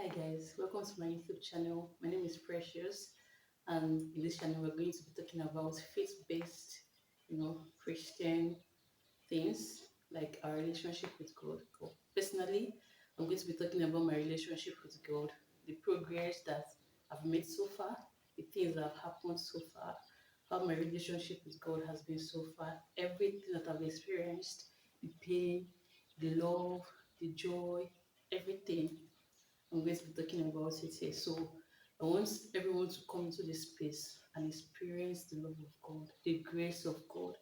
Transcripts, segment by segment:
Hi guys, welcome to my YouTube channel. My name is Precious, and in this channel we're going to be talking about faith-based, Christian things like our relationship with God. Personally, I'm going to be talking about my relationship with God, the progress that I've made so far, the things that have happened so far, how my relationship with God has been so far, everything that I've experienced, the pain, the love, the joy, everything. I'm going to be talking about it here. So I want everyone to come into this space and experience the love of God, the grace of God,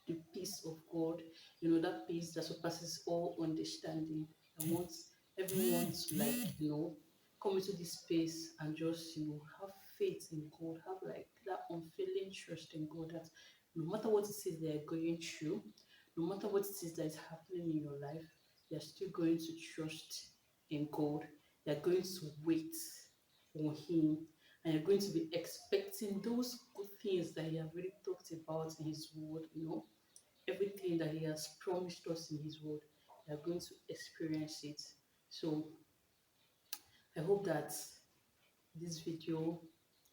the peace of God. That peace that surpasses all understanding. I want everyone to come into this space and just have faith in God, have like that unfailing trust in God that no matter what it is they are going through, no matter what it is that is happening in your life, they are still going to trust in God. You're going to wait on Him, and you're going to be expecting those good things that He has already talked about in His Word. Everything that He has promised us in His Word, you're going to experience it. So I hope that this video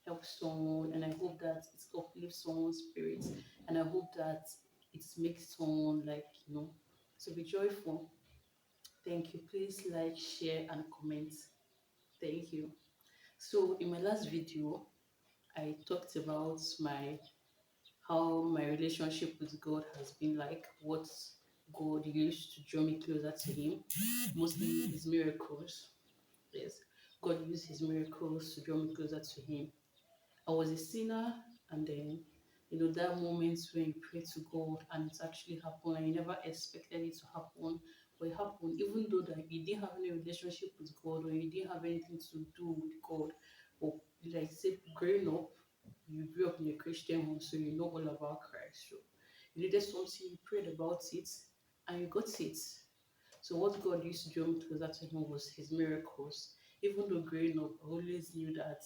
helps someone, and I hope that it uplifts someone's spirit, and I hope that it makes someone to be joyful. Thank you. Please like, share, and comment. Thank you. So in my last video, I talked about my how my relationship with God has been like, what God used to draw me closer to Him, mostly His miracles. Yes, God used His miracles to draw me closer to Him. I was a sinner, and then that moment when you pray to God and it actually happened, and you never expected it to happen, but it happened, even though that you didn't have any relationship with God or you didn't have anything to do with God. But like say, growing up, you grew up in a Christian home, so you know all about Christ. So you needed something, you prayed about it, and you got it. So what God used to draw me closer to Him was His miracles. Even though growing up, I always knew that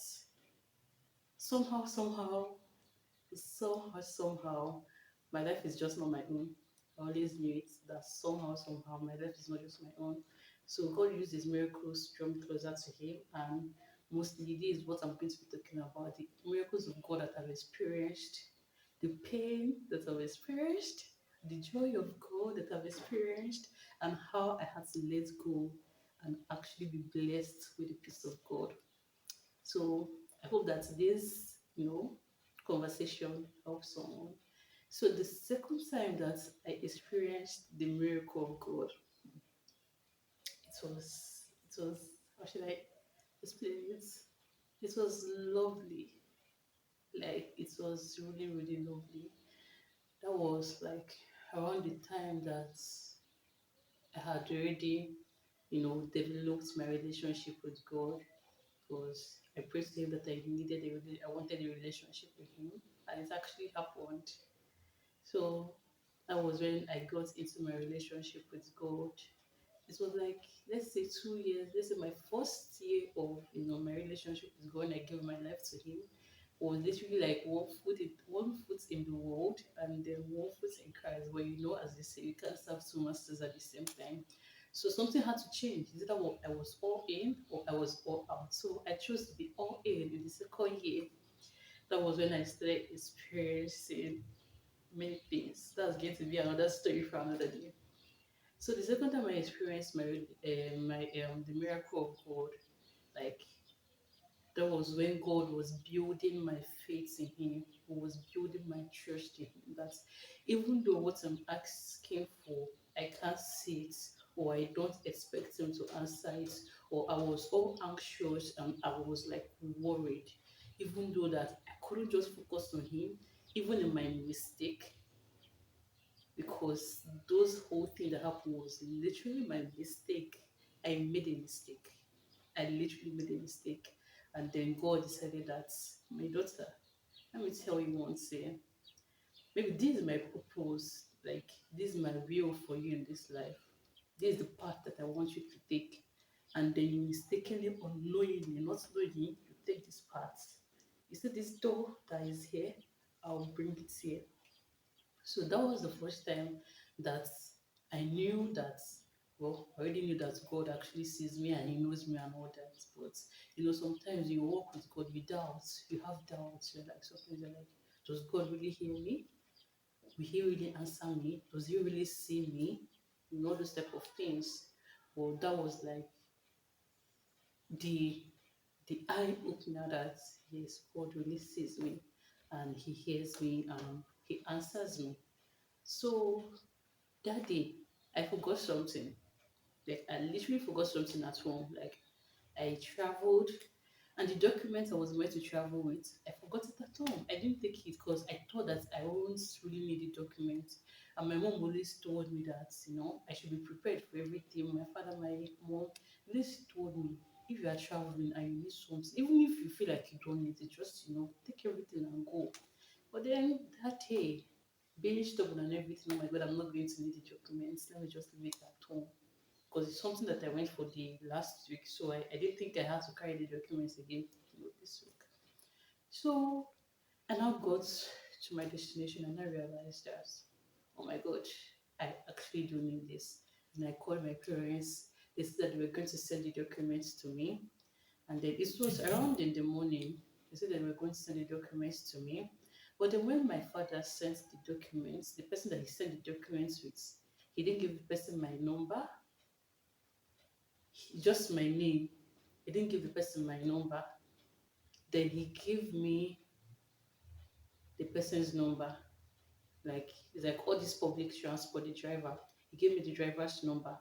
somehow, my life is just not my own. I always knew it that somehow, my life is not just my own. So God used His miracles to draw me closer to Him, and mostly this is what I'm going to be talking about: the miracles of God that I've experienced, the pain that I've experienced, the joy of God that I've experienced, and how I had to let go and actually be blessed with the peace of God. So I hope that this, conversation helps someone. So the second time that I experienced the miracle of God, it was how should I explain it? It was lovely. Like it was really, really lovely. That was like around the time that I had already, developed my relationship with God, because I prayed to Him that I wanted a relationship with Him, and it actually happened. So that was when I got into my relationship with God. It was like, let's say 2 years. Let's say my first year of my relationship with God, and I gave my life to Him. Was literally like one foot in the world and then one foot in Christ. But as they say, you can't serve two masters at the same time. So something had to change. Is either I was all in or I was all out. So I chose to be all in the second year. That was when I started experiencing many things. That's going to be another story for another day. So the second time I experienced the miracle of God, like that was when God was building my faith in Him, He was building my trust in Him. That even though what I'm asking for, I can't see it, or I don't expect Him to answer it, or I was all anxious and I was like worried, even though that I couldn't just focus on Him, even in my mistake, because those whole thing that happened was literally my mistake. I made a mistake. I literally made a mistake. And then God decided that, my daughter, let me tell you one thing. Maybe this is my purpose. Like, this is my will for you in this life. This is the path that I want you to take. And then you mistakenly, unknowingly, not knowing, you take this path. You see this door that is here, I'll bring it here. So that was the first time that I knew that, well, I already knew that God actually sees me and He knows me and all that. But sometimes you walk with God, you doubt, you have doubts. You're like, sometimes you're like, does God really hear me? Will He really answer me? Does He really see me? All those type of things. Well, that was like the eye opener that yes, God really sees me and He hears me and He answers me. So that day, I forgot something. Like I literally forgot something at home. Like I traveled, and the document I was meant to travel with, I forgot it at home. I didn't take it because I thought that I won't really need the document. And my mom always told me that, I should be prepared for everything. My father, my mom, always told me, if you are traveling and you need something, even if you feel like you don't need it, just, take everything and go. But then that day, being stubborn and everything, oh my God, I'm not going to need the documents. Let me just leave it at home because it's something that I went for the last week, so I didn't think I had to carry the documents again, this week. So I now got to my destination and I realized that, oh my God, I actually do need this. And I called my parents. They said that they were going to send the documents to me. And then it was around in the morning. They said they were going to send the documents to me. But then when my father sent the documents, the person that he sent the documents with, he didn't give the person my number, just my name. He didn't give the person my number. Then he gave me the person's number. Like it's like all this public transport, the driver. He gave me the driver's number,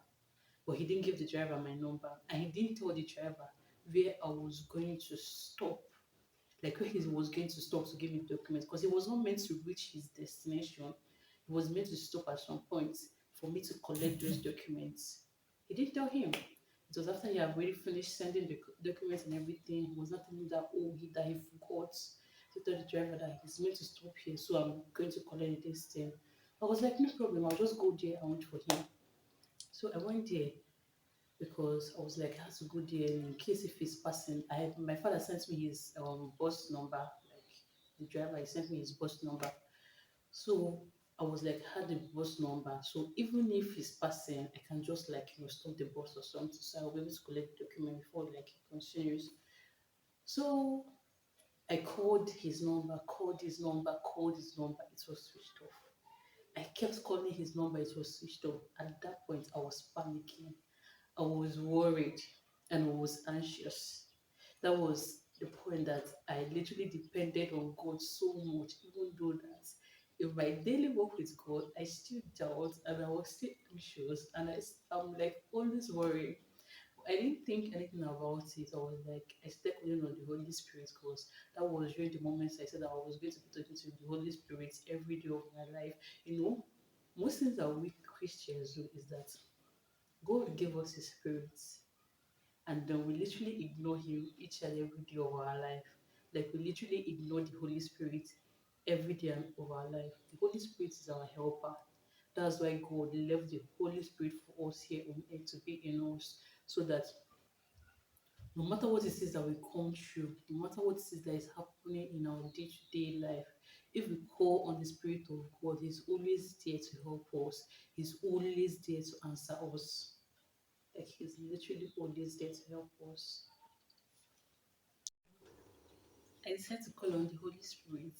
but he didn't give the driver my number, and he didn't tell the driver where I was going to stop. Like where he was going to stop to give me the documents, because he was not meant to reach his destination. He was meant to stop at some point for me to collect those documents. He didn't tell him. It was after he had already finished sending the documents and everything. He was not telling me that, oh, he forgot to tell the driver that he's meant to stop here, so I'm going to collect this thing. I was like, no problem, I'll just go there and wait for him. So I went there because I was like, I have to go there in case if he's passing. My father sent me his bus number, like the driver, he sent me his bus number. So I was like, had the bus number. So even if he's passing, I can just like stop the bus or something. So I'll be able to collect the document before like he continues. So I called his number, called his number, called his number. It was switched off. I kept calling his number, it was switched off. At that point, I was panicking. I was worried and I was anxious. That was the point that I literally depended on God so much, even though that in my daily walk with God, I still doubt and I was still anxious and I'm like always worried. I didn't think anything about it. I was like, I stepped in on the Holy Spirit because that was during the moments I said that I was going to be talking to the Holy Spirit every day of my life. Most things that we Christians do is that God gave us His Spirit, and then we literally ignore Him each and every day of our life. Like we literally ignore the Holy Spirit every day of our life. The Holy Spirit is our helper. That's why God left the Holy Spirit for us here on earth to be in us, so that no matter what it is that we come through, no matter what it is that is happening in our day-to-day life, if we call on the Spirit of God, He's always there to help us. He's always there to answer us. Like He's literally always there to help us. I decided to call on the Holy Spirit.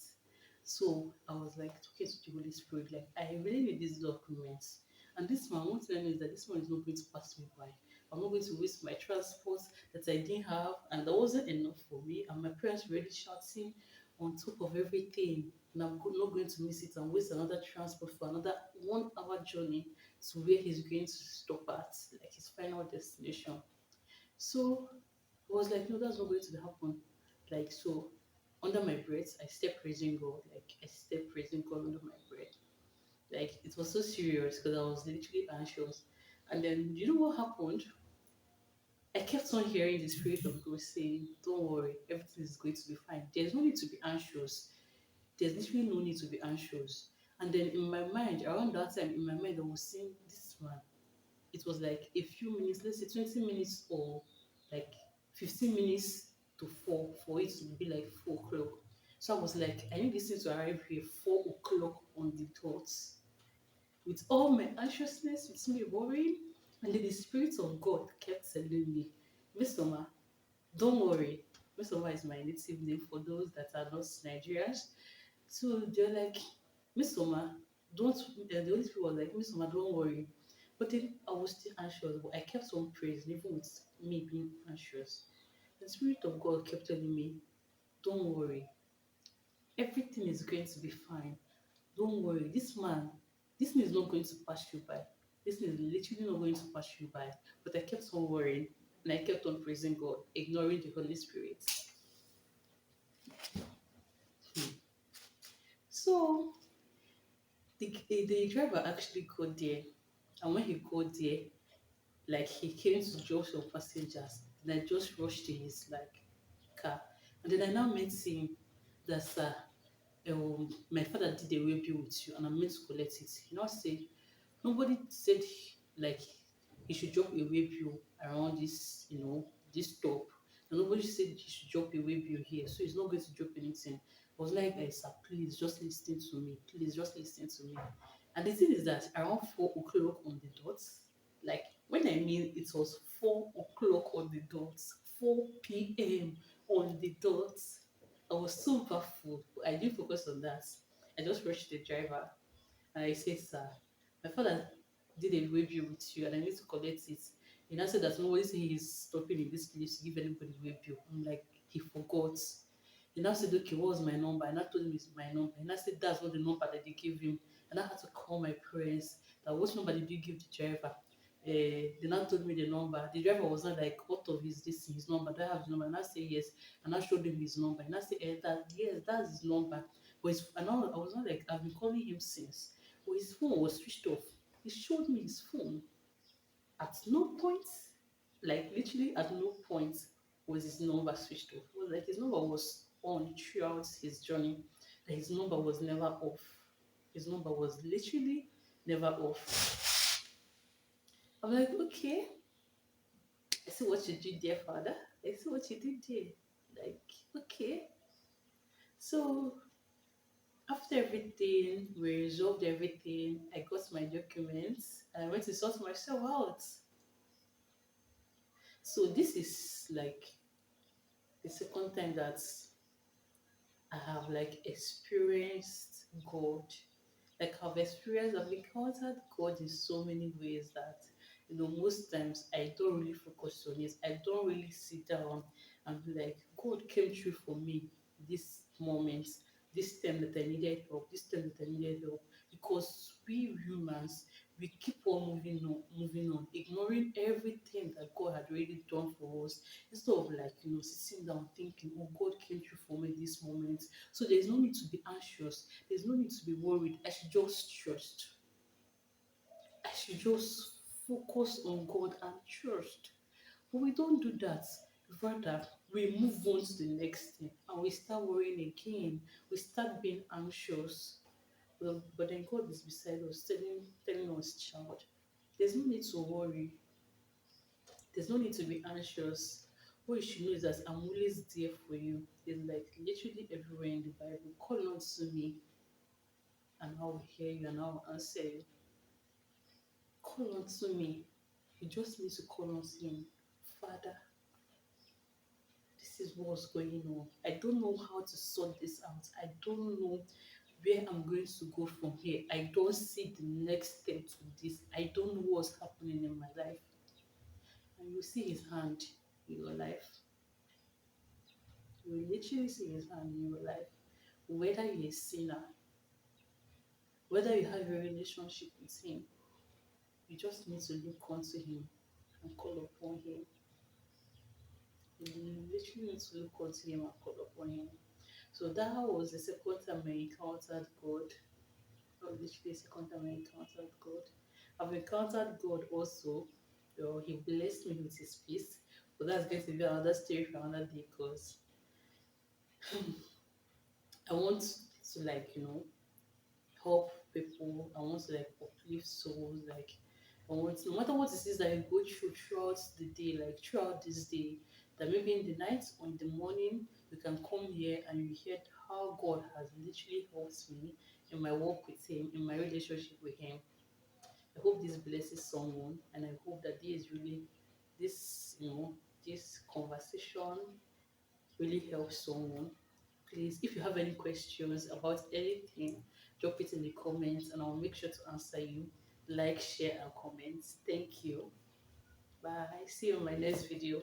So I was like talking to the Holy Spirit, like I really need these documents. And this man, one thing I know is that this one is not going to pass me by. I'm not going to waste my transport that I didn't have, and that wasn't enough for me. And my parents were already shouting on top of everything, and not going to miss it and waste another transport for another 1 hour journey to where he's going to stop at, like his final destination. So I was like, no, that's not going to happen. Like, so under my breath, I stepped praising God. Like, I stepped praising God under my breath. Like, it was so serious because I was literally anxious. And then, you know what happened? I kept on hearing the Spirit of God saying, don't worry, everything is going to be fine. There's no need to be anxious. There's literally no need to be anxious. And then in my mind, around that time, in my mind, I was saying, this man, it was like a few minutes, let's say 20 minutes or like 15 minutes to 4 for it to be like 4 o'clock. So I was like, I need this thing to arrive here 4 o'clock on the dot. With all my anxiousness, with me worrying, And then the Spirit of God kept telling me, Miss Soma, don't worry. Miss Soma is my native name for those that are not Nigerians. So they're like, Miss Soma, don't, the Holy Spirit was like, Miss Soma, don't worry. But then I was still anxious, but I kept on praising, even with me being anxious. The Spirit of God kept telling me, don't worry, everything is going to be fine. Don't worry, this thing is not going to pass you by. This thing is literally not going to pass you by. But I kept on worrying and I kept on praising God, ignoring the Holy Spirit. Hmm. So the driver actually got there. And when he got there, like he came to drop some passengers, and I just rushed to his like car. And then I now met him that sir, my father did a way bill with you and I'm meant to collect it. He now said nobody said like he should drop a way bill around this, this stop. And nobody said he should drop a way bill here, so he's not going to drop anything. I was like, sir, please just listen to me. Please just listen to me. And the thing is that around 4 o'clock on the dot, like when I mean it was 4 o'clock on the dot, 4 p.m. on the dot, I was so baffled. I didn't focus on that. I just rushed the driver and I said, sir, my father did a review with you and I need to collect it. He now said that nobody say he's stopping in this place to give anybody review. I'm like, he forgot. He now said, okay, what was my number? And I told him it's my number. And I said, that's not the number that they gave him. And I had to call my parents. That what number did you give the driver? They now told me the number. The driver was not like, what of his number? Do I have the number? And I said, yes. And I showed him his number. And I said, yes, that's his number. But I was not like, I've been calling him since. But his phone was switched off. He showed me his phone. At no point, like literally at no point, was his number switched off. It was like his number was on throughout his journey. And his number was never off. His number was literally never off. I'm like, okay, I see what you did there, father. I see what you did there. Like, okay. So after everything, we resolved everything. I got my documents and I went to sort myself out. So this is like the second time that I have like experienced God. Like I've encountered God in so many ways that most times I don't really focus on it. I don't really sit down and be like, God came through for me this moment, this time that I needed help, this time that I needed help. Because we humans, we keep on moving on, ignoring everything that God had already done for us, instead of like, sitting down thinking, oh, God came through for me this moment. So there's no need to be anxious. There's no need to be worried. I should just trust. I should just focus on God and trust. But we don't do that. Rather, we move on to the next thing and we start worrying again. We start being anxious. But then God is beside us, telling us, child, there's no need to worry. There's no need to be anxious. What you should know is that I'm always there for you. It's like literally everywhere in the Bible. Call on to me and I will hear you and I will answer you. Call on to me. You just need to call on to him. Father, this is what's going on. I don't know how to sort this out. I don't know where I'm going to go from here. I don't see the next step to this. I don't know what's happening in my life. And you see his hand in your life. You will literally see his hand in your life. Whether you're a sinner, whether you have a relationship with him, you just need to look unto him and call upon him. You literally need to look unto him and call upon him. So that was the second time I encountered God. That was literally the second time I encountered God. I've encountered God also. He blessed me with his peace. But that's going to be another story for another day because I want to help people. I want to like uplift souls. Like I want no matter what it is that you go through throughout the day, like throughout this day, that maybe in the night or in the morning you can come here and you hear how God has literally helped me in my walk with him, in my relationship with him. I hope this blesses someone, and I hope that this, this conversation really helps someone. Please, if you have any questions about anything, drop it in the comments and I'll make sure to answer you. Like, share, and comment. Thank you. Bye. See you in my next video.